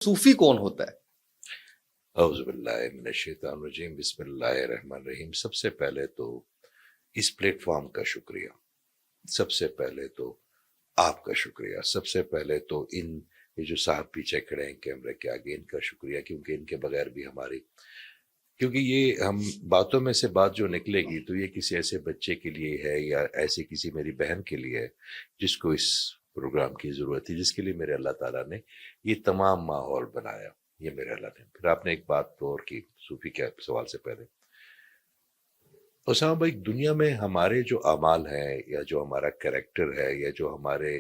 صوفی کون ہوتا ہے؟ اعوذ باللہ من الشیطان الرجیم، بسم اللہ الرحمن الرحیم۔ سب سے پہلے تو اس پلیٹ فارم کا شکریہ، سب سے پہلے تو آپ کا شکریہ، سب سے پہلے تو یہ جو صاحب پیچھے کھڑے ہیں کیمرے کے آگے، ان کا شکریہ، کیونکہ ان کے بغیر بھی کیونکہ یہ ہم باتوں میں سے بات جو نکلے گی تو یہ کسی ایسے بچے کے لیے ہے یا ایسی کسی میری بہن کے لیے ہے جس کو اس پروگرام کی ضرورت تھی، جس کے لیے میرے اللہ تعالیٰ نے یہ تمام ماحول بنایا، یہ میرے اللہ نے۔ پھر آپ نے ایک بات تو اور کی صوفی کے سوال سے پہلے، اسامہ بھائی، دنیا میں ہمارے جو اعمال ہیں یا جو ہمارا کریکٹر ہے یا جو ہمارے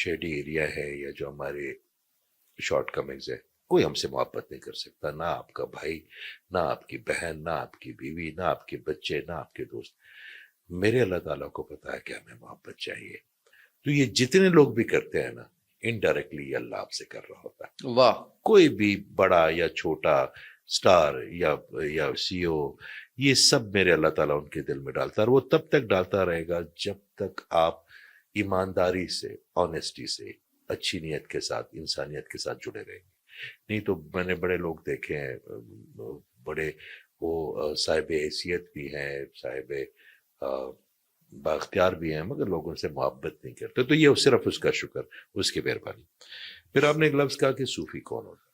شیڈی ایریا ہے یا جو ہمارے شارٹ کمنگز ہے، کوئی ہم سے محبت نہیں کر سکتا، نہ آپ کا بھائی، نہ آپ کی بہن، نہ آپ کی بیوی، نہ آپ کے بچے، نہ آپ کے دوست۔ میرے اللہ تعالیٰ کو پتا ہے کہ ہمیں محبت چاہیے، تو یہ جتنے لوگ بھی کرتے ہیں نا، انڈائریکٹلی یہ اللہ آپ سے کر رہا ہوتا ہے۔ واہ، کوئی بھی بڑا یا چھوٹا، سٹار یا سی او، یہ سب میرے اللہ تعالیٰ ان کے دل میں ڈالتا ہے، اور وہ تب تک ڈالتا رہے گا جب تک آپ ایمانداری سے، آنیسٹی سے، اچھی نیت کے ساتھ، انسانیت کے ساتھ جڑے رہیں گے۔ نہیں تو میں نے بڑے لوگ دیکھے ہیں، بڑے وہ صاحب حیثیت بھی ہیں، صاحب بااختیار بھی ہیں، مگر لوگ ان سے محبت نہیں کرتے، تو یہ صرف اس کا شکر، اس کی مہربانی۔ پھر آپ نے ایک لفظ کہا کہ صوفی کون ہوتا ہے؟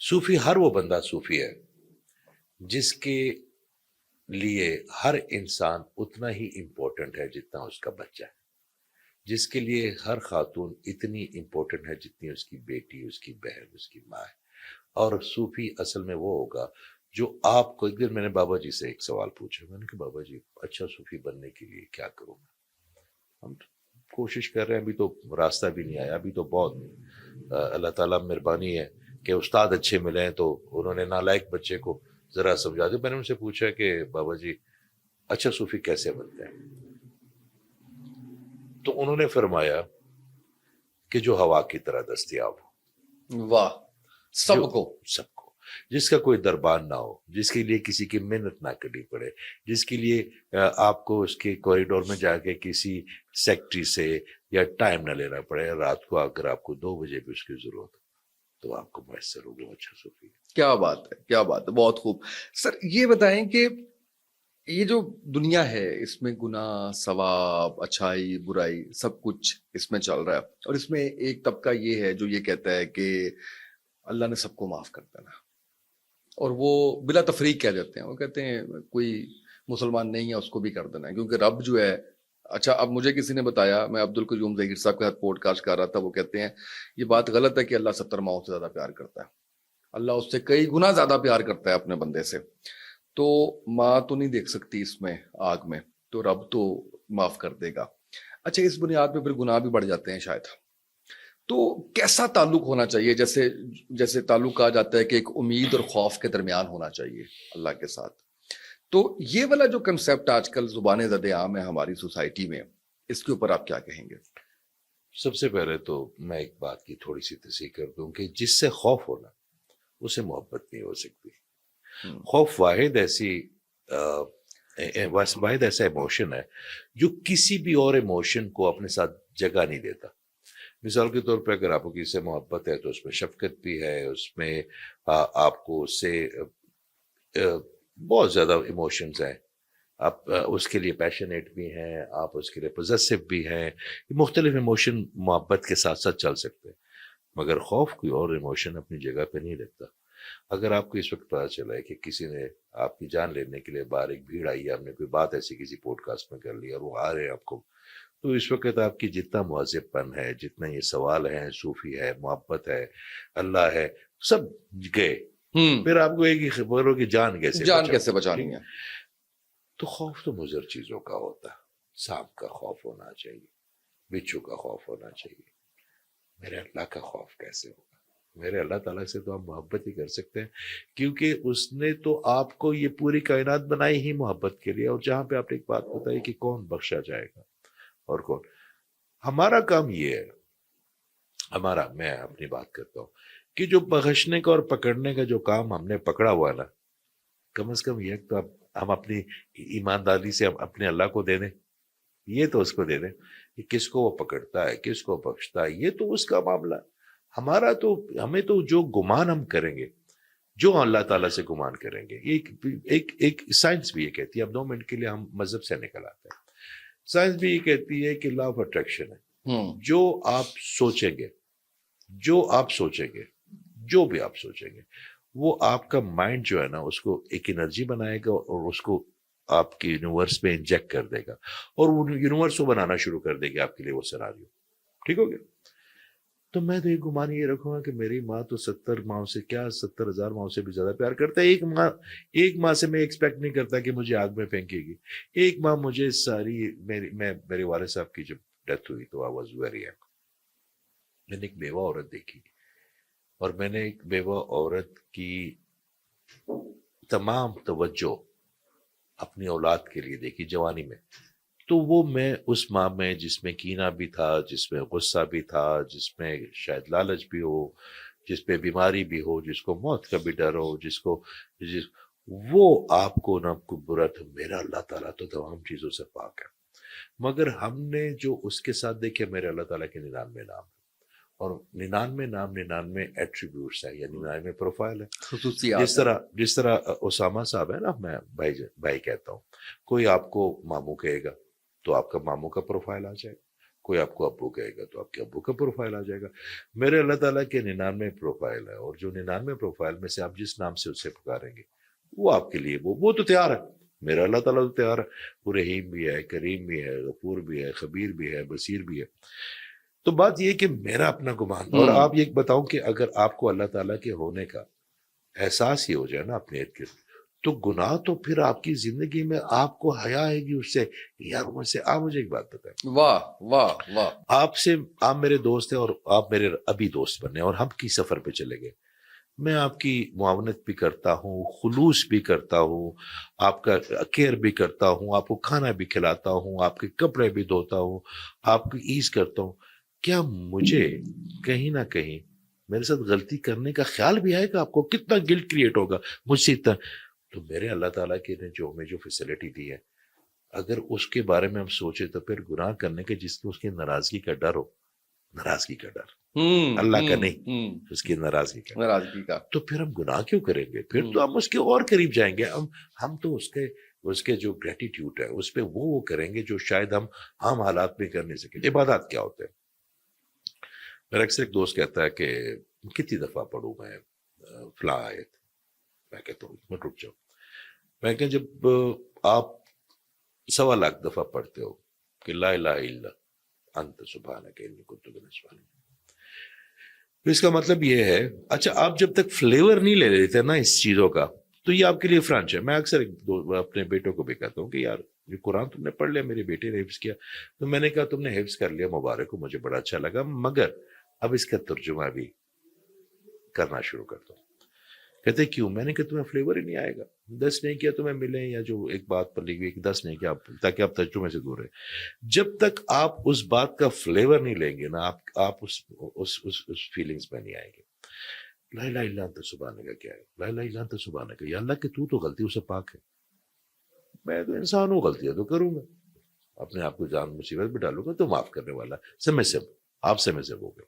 صوفی ہر وہ بندہ صوفی ہے جس کے لیے ہر انسان اتنا ہی امپورٹنٹ ہے جتنا اس کا بچہ ہے، جس کے لیے ہر خاتون اتنی امپورٹنٹ ہے جتنی اس کی بیٹی، اس کی بہن، اس کی ماں ہے۔ اور صوفی اصل میں وہ ہوگا جو آپ کو، ایک دن میں نے بابا جی سے ایک سوال پوچھا، میں نے کہا بابا جی اچھا صوفی بننے کے لیے کیا کروں میں؟ ہم کوشش کر رہے ہیں، ابھی تو راستہ بھی نہیں آیا، ابھی تو بہت اللہ تعالیٰ مہربانی ہے کہ استاد اچھے ملے ہیں، تو انہوں نے نالائق بچے کو ذرا سمجھا دیا۔ میں نے ان سے پوچھا کہ بابا جی اچھا صوفی کیسے بنتے ہیں؟ تو انہوں نے فرمایا کہ جو ہوا کی طرح دستیاب ہو، واہ، سب کو، جس کا کوئی دربان نہ ہو، جس کے لیے کسی کی محنت نہ کرنی پڑے، جس کے لیے آپ کو اس کے کوریڈور میں جا کے کسی سیکٹری سے یا ٹائم نہ لینا پڑے، رات کو اگر آپ کو 2 بجے بھی اس کی ضرورت ہو تو آپ کو میسر ہو، وہ اچھا صوفی ہے۔ کیا بات ہے، کیا بات ہے، بہت خوب۔ سر یہ بتائیں کہ یہ جو دنیا ہے اس میں گناہ، ثواب، اچھائی، برائی، سب کچھ اس میں چل رہا ہے، اور اس میں ایک طبقہ یہ ہے جو یہ کہتا ہے کہ اللہ نے سب کو معاف کر دینا، اور وہ بلا تفریق کہہ دیتے ہیں، وہ کہتے ہیں کوئی مسلمان نہیں ہے اس کو بھی کر دینا ہے، کیونکہ رب جو ہے، اچھا اب مجھے کسی نے بتایا، میں عبدالقیوم ظہیر صاحب کے ساتھ پوڈ کاسٹ کر رہا تھا، وہ کہتے ہیں یہ بات غلط ہے کہ اللہ 70 ماؤں سے زیادہ پیار کرتا ہے، اللہ اس سے کئی گنا زیادہ پیار کرتا ہے اپنے بندے سے، تو ماں تو نہیں دیکھ سکتی اس میں آگ میں، تو رب تو معاف کر دے گا۔ اچھا اس بنیاد پہ پھر گناہ بھی بڑھ جاتے ہیں شاید، تو کیسا تعلق ہونا چاہیے؟ جیسے تعلق کہا جاتا ہے کہ ایک امید اور خوف کے درمیان ہونا چاہیے اللہ کے ساتھ، تو یہ والا جو کنسیپٹ آج کل زبان زد عام ہے ہماری سوسائٹی میں، اس کے اوپر آپ کیا کہیں گے؟ سب سے پہلے تو میں ایک بات کی تھوڑی سی تصحیح کر دوں کہ جس سے خوف ہونا اسے محبت نہیں ہو سکتی۔ خوف واحد ایسا ایموشن ہے جو کسی بھی اور ایموشن کو اپنے ساتھ جگہ نہیں دیتا۔ مثال کے طور پہ اگر آپ کو کسی سے محبت ہے تو اس میں شفقت بھی ہے، اس میں آپ کو اس سے بہت زیادہ ایموشنز ہیں، آپ اس کے لیے پیشنیٹ بھی ہیں، آپ اس کے لیے پوزیسو بھی ہیں، مختلف ایموشن محبت کے ساتھ ساتھ چل سکتے ہیں، مگر خوف کوئی اور ایموشن اپنی جگہ پہ نہیں رکھتا۔ اگر آپ کو اس وقت پتا چلا ہے کہ کسی نے آپ کی جان لینے کے لیے باہر ایک بھیڑ آئی ہے، ہم نے کوئی بات ایسی کسی پوڈ کاسٹ میں کر لی اور وہ آ رہے ہیں آپ کو، تو اس وقت آپ کی جتنا مہذب پن ہے، جتنا یہ سوال ہے، صوفی ہے، محبت ہے، اللہ ہے، سب گئے۔ پھر آپ کو ایک ہی خبر ہو کہ جان کیسے بچانی ہے۔ تو خوف تو مضر چیزوں کا ہوتا ہے، سانپ کا خوف ہونا چاہیے، بچھو کا خوف ہونا چاہیے، میرے اللہ کا خوف کیسے ہوگا؟ میرے اللہ تعالیٰ سے تو آپ محبت ہی کر سکتے ہیں، کیونکہ اس نے تو آپ کو یہ پوری کائنات بنائی ہی محبت کے لیے۔ اور جہاں پہ آپ نے ایک بات بتائی کہ کون بخشا جائے گا اور کون، ہمارا کام یہ ہے، میں اپنی بات کرتا ہوں کہ جو بخشنے کا اور پکڑنے کا جو کام ہم نے پکڑا ہوا نا، کم از کم یہ تو ہم اپنی ایمانداری سے اپنے اللہ کو دے دیں، یہ تو اس کو دے دیں کہ کس کو وہ پکڑتا ہے، کس کو بخشتا ہے، یہ تو اس کا معاملہ۔ ہمارا تو ہمیں تو جو گمان ہم کریں گے، جو اللہ تعالیٰ سے گمان کریں گے، ایک سائنس بھی یہ کہتی ہے، اب 2 منٹ کے لیے ہم مذہب سے نکل آتے ہیں، سائنس بھی یہ کہتی ہے کہ لا آف اٹریکشن ہے، جو آپ سوچیں گے، جو آپ سوچیں گے، جو بھی آپ سوچیں گے، وہ آپ کا مائنڈ جو ہے نا اس کو ایک انرجی بنائے گا اور اس کو آپ کی یونیورس میں انجیکٹ کر دے گا، اور وہ یونیورس کو بنانا شروع کر دے گا آپ کے لیے وہ سیناریو، ٹھیک ہو گیا؟ تو میں تو ایک گمان یہ رکھوں گا کہ میری ماں تو 70 ماؤں سے، کیا 70,000 ماؤں سے بھی زیادہ پیار کرتا ہے، ایک ماں سے میں ایکسپیکٹ نہیں کرتا کہ مجھے آگ میں پھینکے گی، ایک ماں مجھے ساری، میرے والد صاحب کی جب ڈیتھ ہوئی تو آئی واز ویری ینگ، میں نے ایک بیوہ عورت دیکھی، اور میں نے ایک بیوہ عورت کی تمام توجہ اپنی اولاد کے لیے دیکھی جوانی میں، تو وہ میں اس ماں میں جس میں کینہ بھی تھا، جس میں غصہ بھی تھا، جس میں شاید لالچ بھی ہو، جس پہ بیماری بھی ہو، جس کو موت کا بھی ڈر ہو، وہ آپ کو نہ کوئی برا تھا، میرا اللہ تعالیٰ تو تمام چیزوں سے پاک ہے، مگر ہم نے جو اس کے ساتھ دیکھے، میرے اللہ تعالیٰ کے 99 نام ہے، اور 99 نام 99 ایٹریبیوٹس ہے، یعنی 99 پروفائل ہے، خصوصیات ہیں. جس طرح اسامہ صاحب ہے نا، میں بھائی کہتا ہوں، کوئی آپ کو ماموں کہے گا تو آپ کا ماموں کا پروفائل آ جائے گا، کوئی آپ کو ابو کہے گا تو آپ کے ابو کا پروفائل آ جائے گا، میرے اللہ تعالیٰ کے 99 پروفائل ہے، اور جو 99 پروفائل میں سے آپ جس نام سے اسے پکاریں گے وہ آپ کے لیے وہ تو تیار ہے، میرا اللہ تعالیٰ تو تیار ہے، وہ رحیم بھی ہے، کریم بھی ہے، غفور بھی ہے، خبیر بھی ہے، بصیر بھی ہے. تو بات یہ کہ میرا اپنا گمان، اور آپ یہ بتاؤں کہ اگر آپ کو اللہ تعالیٰ کے ہونے کا احساس ہی ہو جائے نا اپنے ارد گرد، تو گناہ تو پھر آپ کی زندگی میں آپ کو حیا آئے گی اس سے. یار آپ مجھے ایک بات بتائیں، واہ واہ واہ. آپ میرے دوست ہیں اور آپ میرے ابھی دوست بنے اور ہم کی سفر پہ چلے گئے، میں آپ کی معاونت بھی کرتا ہوں، خلوص بھی کرتا ہوں، آپ کا کیئر بھی کرتا ہوں، آپ کو کھانا بھی کھلاتا ہوں، آپ کے کپڑے بھی دھوتا ہوں، آپ کی ایز کرتا ہوں، کیا مجھے کہیں نہ کہیں میرے ساتھ غلطی کرنے کا خیال بھی آئے گا؟ آپ کو کتنا گلٹ کریٹ ہوگا مجھ سے اتنا؟ تو میرے اللہ تعالیٰ کی نے جو ہمیں جو فیسلٹی دی ہے، اگر اس کے بارے میں ہم سوچے تو پھر گناہ کرنے کے جس کو اس کی ناراضگی کا ڈر ہو، ناراضگی کا ڈر، اللہ کا نہیں، اس کی ناراضگی کا، ناراضگی کا، تو پھر ہم گناہ کیوں کریں گے؟ پھر تو ہم اس کے اور قریب جائیں گے، ہم تو اس کے جو گریٹیٹیوڈ ہے اس پہ وہ کریں گے جو شاید ہم حالات میں کر نہیں سکیں. عبادات کیا ہوتے ہیں؟ میرا اکثر ایک دوست کہتا ہے کہ کتنی دفعہ پڑھوں میں فلاں آیت، میں کہتا ہوں میں رک جاؤں، میں کہ جب آپ 1.25 دفعہ پڑھتے ہو کہ لا الہ الا انت سبحانک انی کنت من الظالمین، تو اس کا مطلب یہ ہے، اچھا آپ جب تک فلیور نہیں لے لیتے نا اس چیزوں کا تو یہ آپ کے لیے فرانچ ہے. میں اکثر اپنے بیٹوں کو بھی کہتا ہوں کہ یار یہ قرآن تم نے پڑھ لیا، میرے بیٹے نے حفظ کیا، تو میں نے کہا تم نے حفظ کر لیا، مبارک ہو، مجھے بڑا اچھا لگا، مگر اب اس کا ترجمہ بھی کرنا شروع کر دو. کہتے کیوں؟ میں نے کہا تمہیں فلیور ہی نہیں آئے گا، 10 نہیں کیا تمہیں ملے، یا جو ایک بات پر لکھی ہوئی 10 نہیں کیا، تاکہ آپ ترجمے سے دور رہے. جب تک آپ اس بات کا فلیور نہیں لیں گے نا، آپ اس فیلنگز میں نہیں آئیں گے. لا الہ الا انت سبحانک کا کیا ہے؟ لا الہ الا انت سبحانک، یا اللہ کہ تو غلطیوں سے پاک ہے، میں تو انسان ہوں، غلطیاں تو کروں گا، اپنے آپ کو جان مصیبت میں ڈالوں گا، تو معاف کرنے والا، سے میں سے آپ سے میں سے ہو گئے.